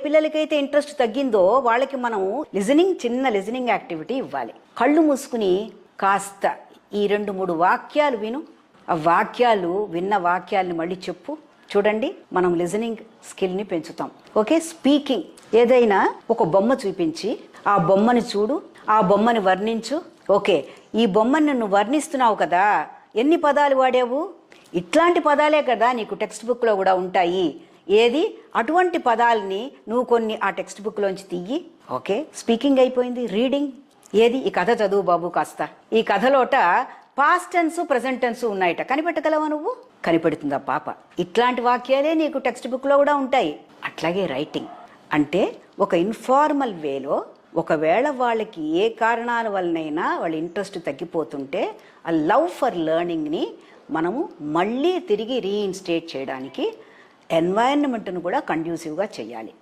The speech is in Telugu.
పిల్లలకైతే ఇంట్రెస్ట్ తగ్గిందో వాళ్ళకి మనం చిన్న లిజనింగ్ యాక్టివిటీ ఇవ్వాలి. కళ్ళు మూసుకుని కాస్త ఈ 2-3 వాక్యాలు విను. ఆ వాక్యాలు విన్న వాక్యాలను మళ్ళీ చెప్పు. చూడండి, మనం లిజనింగ్ స్కిల్ని పెంచుతాం. Okay, speaking. ఏదైనా ఒక బొమ్మ చూపించి ఆ బొమ్మని చూడు, ఆ బొమ్మని వర్ణించు. ఓకే, ఈ బొమ్మని నువ్వు వర్ణిస్తున్నావు కదా, ఎన్ని పదాలు వాడావు? ఇట్లాంటి పదాలే కదా నీకు టెక్స్ట్ బుక్లో కూడా ఉంటాయి. ఏది అటువంటి పదాలని నువ్వు కొన్ని ఆ టెక్స్ట్ బుక్లోంచి తీయి. ఓకే, స్పీకింగ్ అయిపోయింది. రీడింగ్. ఏది ఈ కథ చదువు బాబు కాస్త. ఈ కథలోట పాస్ట్ టెన్స్ ప్రెజెంట్ టెన్స్ ఉన్నాయట, కనిపెట్టగలవా నువ్వు? కనిపెడుతుందా పాప? ఇట్లాంటి వాక్యాలే నీకు టెక్స్ట్ బుక్లో కూడా ఉంటాయి. అట్లాగే రైటింగ్ అంటే ఒక ఇన్ఫార్మల్ వేలో, ఒకవేళ వాళ్ళకి ఏ కారణాల వల్లనైనా వాళ్ళ ఇంట్రెస్ట్ తగ్గిపోతుంటే ఆ లవ్ ఫర్ లెర్నింగ్ని మనము మళ్ళీ తిరిగి రీఇన్స్టేట్ చేయడానికి ఎన్వైరన్మెంట్ను కూడా కండ్యూసివ్గా చేయాలి.